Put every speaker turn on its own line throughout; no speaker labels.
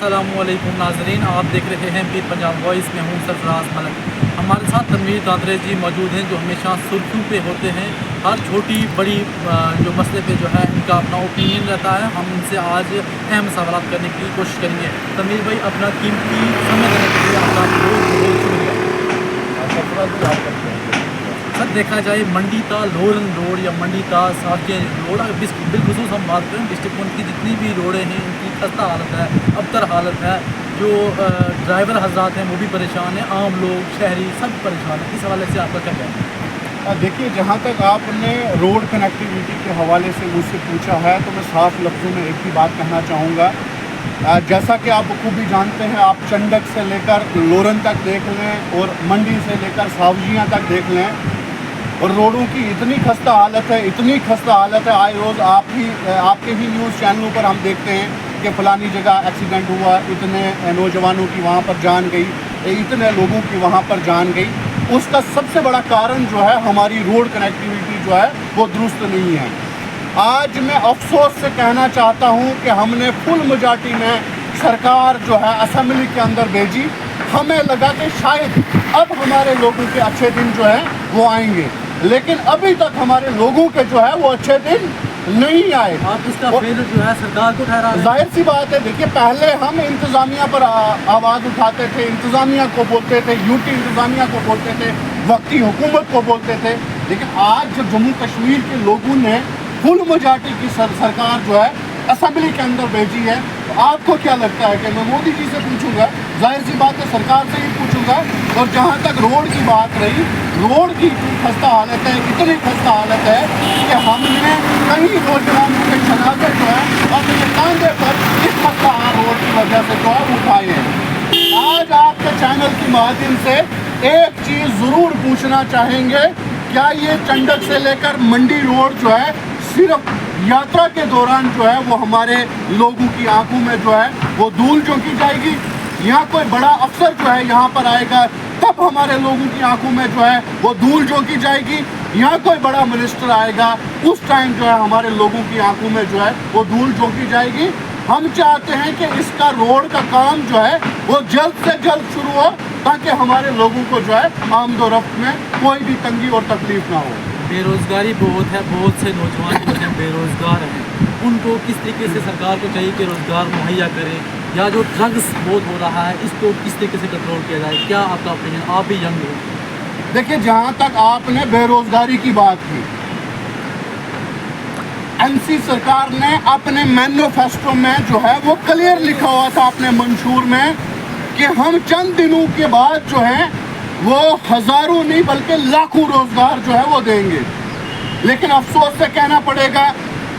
अस्सलामुअलैकुम नाज़रीन, आप देख रहे हैं पीर पंजाब वॉइस में हूँ सरफराज मलक। हमारे साथ तनवीर कादरे जी मौजूद हैं जो हमेशा सुर्खियों पे होते हैं। हर छोटी बड़ी जो मसले पे जो है इनका अपना ओपिनियन रहता है। हम इनसे आज अहम सवाल करने की कोशिश करेंगे। तनवीर भाई, अपना कीमती समय देने के लिए आपका बहुत बहुत शुक्रिया। सर, देखा जाए मंडी का लोरन रोड या मंडी का साके रोड, बिलखुसूस हम बात करें डिस्ट्रिक्ट वन की जितनी भी रोडें हैं इनकी खस्ता हालत है, अबतर हालत है। जो ड्राइवर हजरात हैं वो भी परेशान हैं, आम लोग शहरी सब परेशान हैं। इस हवाले से आपका क्या कहना है?
देखिए, जहाँ तक आपने रोड कनेक्टिविटी के हवाले से मुझसे पूछा है तो मैं साफ लफ्ज़ों में एक ही बात कहना चाहूँगा। जैसा कि आप खूबी जानते हैं, आप चंडक से लेकर लोरन तक देख लें और मंडी से लेकर सावजियाँ तक देख लें, और रोडों की इतनी खस्ता हालत है, इतनी खस्ता हालत है। आए रोज़ आपके ही न्यूज़ चैनलों पर हम देखते हैं कि फ़लानी जगह एक्सीडेंट हुआ, इतने नौजवानों की वहाँ पर जान गई, इतने लोगों की वहाँ पर जान गई। उसका सबसे बड़ा कारण जो है हमारी रोड कनेक्टिविटी जो है वो दुरुस्त नहीं है। आज मैं अफसोस से कहना चाहता हूँ कि हमने फुल मेजॉरिटी में सरकार जो है असेंबली के अंदर भेजी। हमें लगा कि शायद अब हमारे लोगों के अच्छे दिन जो है वो आएंगे, लेकिन अभी तक हमारे लोगों के जो है वो अच्छे दिन नहीं आए।
आप इसका फेलियर जो है सरकार को ठहरा रहे हैं।
जाहिर सी बात है, देखिए, पहले हम इंतज़ामिया पर आवाज़ उठाते थे, इंतज़ामिया को बोलते थे, यूटी इंतज़ामिया को बोलते थे, वक्ती हुकूमत को बोलते थे। लेकिन आज जब जम्मू कश्मीर के लोगों ने फुल मेजॉरिटी की सरकार जो है असेंबली के अंदर भेजी है, तो आपको क्या लगता है कि मैं मोदी जी से पूछूंगा? जाहिर सी बात है, सरकार से ही पूछूंगा। और जहाँ तक रोड की बात रही, रोड की खस्ता हालत है, इतनी खस्ता हालत है कि हमने कई नौजवानों के जनाजे जो है अपने कांधे पर इस खस्ता रोड की वजह से जो है उठाए हैं। आज आपके चैनल के माध्यम से एक चीज़ ज़रूर पूछना चाहेंगे, क्या ये चंडक से लेकर मंडी रोड जो है सिर्फ यात्रा के दौरान जो है वो हमारे लोगों की आंखों में जो है वो धूल झोंकी जाएगी? यहाँ कोई बड़ा अफसर जो है यहाँ पर आएगा तब हमारे लोगों की आंखों में जो है वो धूल झोंकी जाएगी? यहाँ कोई बड़ा मिनिस्टर आएगा उस टाइम जो है हमारे लोगों की आंखों में जो है वो धूल झोंकी जाएगी? हम चाहते हैं कि इसका रोड का काम जो है वो जल्द से जल्द शुरू हो, ताकि हमारे लोगों को जो है आमदोरफ्त में कोई भी तंगी और तकलीफ ना हो।
बेरोज़गारी बहुत है, बहुत से नौजवान जो हैं बेरोज़गार हैं। उनको किस तरीके से सरकार को चाहिए कि रोज़गार मुहैया करे, या जो ड्रग्स बहुत हो रहा है इसको किस तरीके से कंट्रोल किया जाए? क्या आपका ओपिनियन? आप भी यंग हो।
देखिए, जहाँ तक आपने बेरोज़गारी की बात की, एनसी सरकार ने अपने मैनिफेस्टो में जो है वो क्लियर लिखा हुआ था अपने मंशूर में कि हम चंद दिनों के बाद जो है वो हज़ारों नहीं बल्कि लाखों रोज़गार जो है वो देंगे। लेकिन अफसोस से कहना पड़ेगा,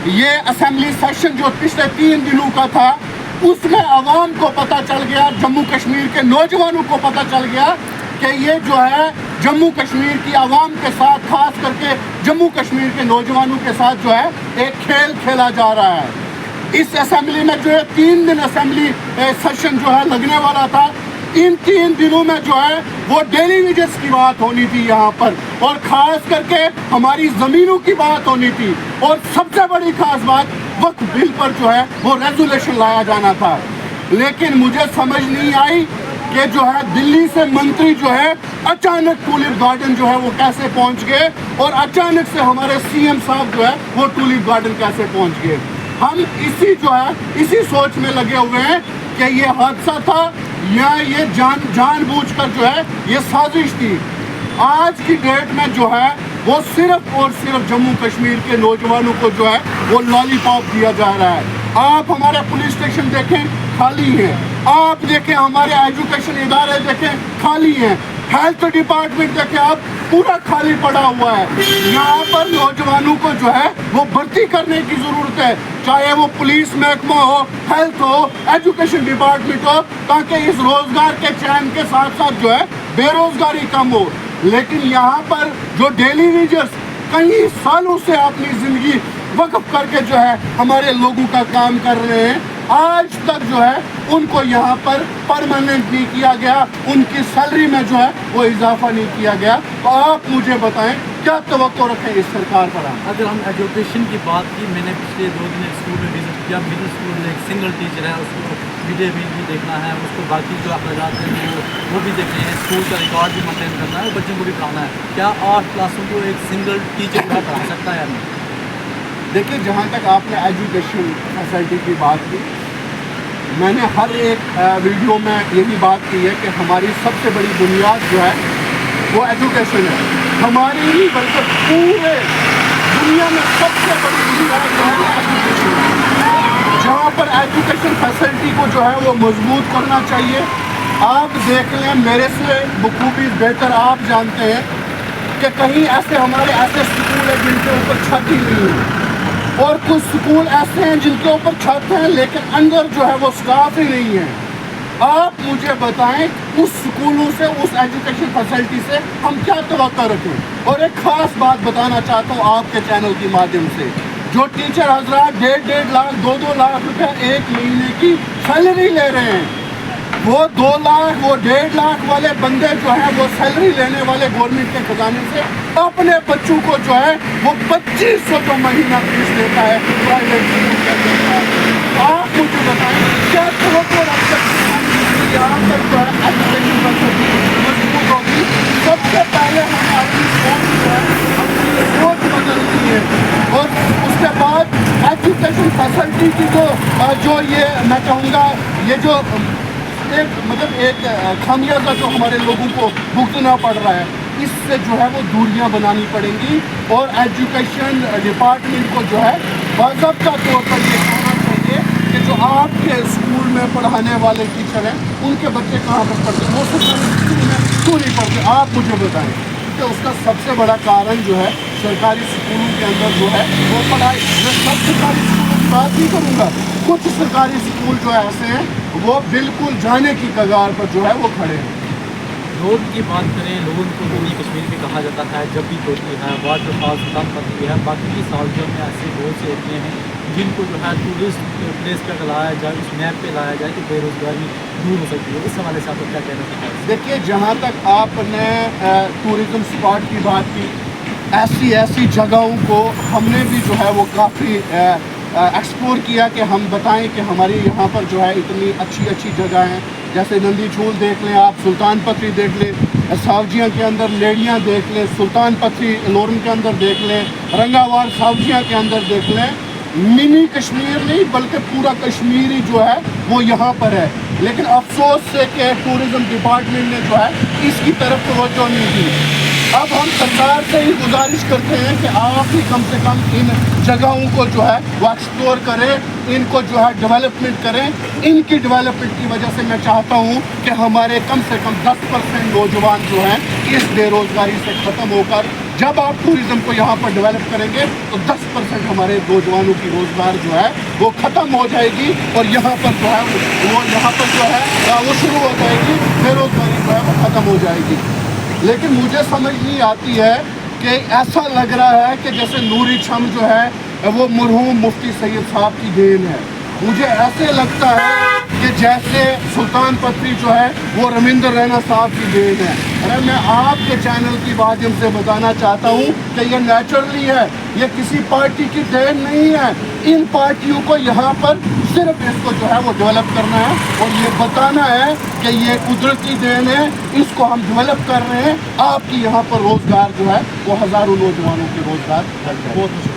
ये असेंबली सेशन जो पिछले 3 दिनों का था उसमें आवाम को पता चल गया, जम्मू कश्मीर के नौजवानों को पता चल गया कि ये जो है जम्मू कश्मीर की आवाम के साथ, खास करके जम्मू कश्मीर के नौजवानों के साथ जो है एक खेल खेला जा रहा है। इस असेंबली में जो है 3 दिन असेंबली सेशन जो है लगने वाला था। इन 3 दिनों में जो है वो डेली वेजेस की बात होनी थी यहाँ पर, और ख़ास करके हमारी ज़मीनों की बात होनी थी, और सबसे बड़ी खास बात वक्फ बिल पर जो है वो रेजोल्यूशन लाया जाना था। लेकिन मुझे समझ नहीं आई कि जो है दिल्ली से मंत्री जो है अचानक टूलिप गार्डन जो है वो कैसे पहुँच गए, और अचानक से हमारे सीएम साहब जो है वो टूलिप गार्डन कैसे पहुँच गए। हम इसी सोच में लगे हुए हैं कि ये हादसा था या ये जानबूझकर जो है ये साजिश थी। आज की डेट में जो है वो सिर्फ और सिर्फ जम्मू कश्मीर के नौजवानों को जो है वो लॉलीपॉप दिया जा रहा है। आप हमारे पुलिस स्टेशन देखें, खाली हैं। आप देखें हमारे एजुकेशन इदारे देखें, खाली हैं। हेल्थ डिपार्टमेंट देखें आप, पूरा खाली पड़ा हुआ है। यहाँ पर नौजवानों को जो है वो भर्ती करने की ज़रूरत है, चाहे वो पुलिस महकमा हो, हेल्थ हो, एजुकेशन डिपार्टमेंट हो, ताकि इस रोज़गार के चैन के साथ साथ जो है बेरोज़गारी कम हो। लेकिन यहाँ पर जो डेली वेजर्स कई सालों से अपनी ज़िंदगी वक्फ करके जो है हमारे लोगों का काम कर रहे हैं, आज तक जो है उनको यहाँ पर परमानेंट नहीं किया गया, उनकी सैलरी में जो है वो इजाफा नहीं किया गया। तो आप मुझे बताएं क्या तवक्को रखें इस सरकार पर?
अगर हम एजुकेशन की बात की, मैंने पिछले 2 दिन स्कूल में विजिट किया। मिडिल स्कूल में एक सिंगल टीचर है, उसको वीडियो भी देखना है, उसको बाकी जो अखराजात हैं वो भी देखने हैं, स्कूल का रिकॉर्ड भी मेंटेन करना है, बच्चों को भी पढ़ाना है। क्या 8 क्लासों को एक सिंगल टीचर जो है पढ़ा सकता है या नहीं?
देखिए, जहाँ तक आपने एजुकेशन फैसिलिटी की बात की, मैंने हर एक वीडियो में यही बात की है कि हमारी सबसे बड़ी बुनियाद जो है वो एजुकेशन है। हमारी ही बल्कि पूरे दुनिया में सबसे बड़ी बुनियाद जो है एजुकेशन है, जहाँ पर एजुकेशन फैसिलिटी को जो है वो मजबूत करना चाहिए। आप देख लें, मेरे से बखूबी बेहतर आप जानते हैं कि कहीं ऐसे हमारे ऐसे स्कूल हैं जिनके ऊपर छत ही नहीं है, और कुछ स्कूल ऐसे हैं जिनके ऊपर छत है लेकिन अंदर जो है वो स्टाफ ही नहीं है। आप मुझे बताएं, उस स्कूलों से, उस एजुकेशन फैसिलिटी से हम क्या तवक्को रखें? और एक ख़ास बात बताना चाहता हूँ आपके चैनल के माध्यम से, जो टीचर हजरात 1.5 लाख 2 लाख रुपए एक महीने की सैलरी ले रहे हैं, वो 2 लाख, वो 1.5 लाख वाले बंदे जो हैं वो सैलरी लेने वाले गवर्नमेंट के खजाने से अपने बच्चों को जो है वो 2500 जो महीना फीस देता है प्राइवेट स्कूल के अंदर। आप मुझे बताएं, क्या तवक्को रख सकते हैं यहाँ पर जो है एजुकेशन फैसिलिटी मजबूत होगी? सबसे पहले हमें अपनी सोच जो है, अपनी सोच बदलनी है, और उसके बाद एजुकेशन फैसिलिटी की जो ये मैं कहूँगा, ये जो एक खामियाजा जो हमारे लोगों को भुगतना पड़ रहा है, इससे जो है वो दूरियां बनानी पड़ेंगी। और एजुकेशन डिपार्टमेंट को जो है बाज़ाब्ता तौर पर ये कहना चाहिए कि जो आपके स्कूल में पढ़ाने वाले टीचर हैं उनके बच्चे कहाँ पर पढ़ते हैं, वो सरकारी स्कूल में क्यों नहीं पढ़ते? आप मुझे बताएं। तो उसका सबसे बड़ा कारण जो है सरकारी स्कूलों के अंदर जो है वो पढ़ाई, मैं सब सरकारी स्कूलों की बात नहीं करूँगा, कुछ सरकारी स्कूल जो ऐसे हैं वो बिल्कुल जाने की कगार पर जो है वो खड़े हैं।
लोन की बात करें, लोन को पूरी कश्मीर में कहा जाता है जब भी होती है, बाद जो खास सुल्तान पत्नी है, बाकी की साजियों में ऐसे बहुत से एरिए हैं जिनको जो है टूरिस्ट प्लेस पर लाया जाए, उस मैप पे लाया जाए तो बेरोजगारी दूर हो सकती है। इस हवाले से आपको क्या कहना चाहिए?
देखिए, जहाँ तक आपने टूरिज़म स्पॉट की बात की, ऐसी जगहों को हमने भी जो है वो काफ़ी एक्सप्लोर किया कि हम बताएं कि हमारी यहाँ पर जो है इतनी अच्छी जगह हैं। जैसे नंदी झूल देख लें आप, सुल्तान पथरी देख लें, सावजियाँ के अंदर लेडियाँ देख लें, सुल्तान पथरी लोरन के अंदर देख लें, रंगावार सावजियाँ के अंदर देख लें। मिनी कश्मीर नहीं बल्कि पूरा कश्मीर ही जो है वो यहाँ पर है, लेकिन अफसोस से कि टूरिज़म डिपार्टमेंट ने जो है इसकी तरफ तवज्जो नहीं दी। अब हम सरकार से ही गुजारिश करते हैं कि आप ही कम से कम इन जगहों को जो है वो एक्सप्लोर करें, इनको जो है डेवलपमेंट करें। इनकी डेवलपमेंट की वजह से मैं चाहता हूं कि हमारे कम से कम 10% नौजवान जो हैं इस बेरोज़गारी से ख़त्म होकर, जब आप टूरिज़म को यहाँ पर डेवलप करेंगे तो 10% हमारे नौजवानों की रोज़गार जो है वो ख़त्म हो जाएगी, और यहाँ पर जो है वो यहाँ पर जो है वो शुरू हो जाएगी, बेरोज़गारी जो है वो ख़त्म हो जाएगी। लेकिन मुझे समझ नहीं आती है कि ऐसा लग रहा है कि जैसे नूरी छम जो है वो मरहूम मुफ्ती सैयद साहब की देन है। मुझे ऐसे लगता है कि जैसे सुल्तान पथरी जो है वो रविंद्र रैना साहब की देन है। अरे मैं आपके चैनल की माध्यम से बताना चाहता हूँ कि ये नेचुरली है, ये किसी पार्टी की देन नहीं है। इन पार्टियों को यहाँ पर सिर्फ इसको जो है वो डेवलप करना है और ये बताना है कि ये कुदरती देन है, इसको हम डेवलप कर रहे हैं। आपकी यहाँ पर रोज़गार जो है वो हज़ारों नौजवानों के रोज़गार
बहुत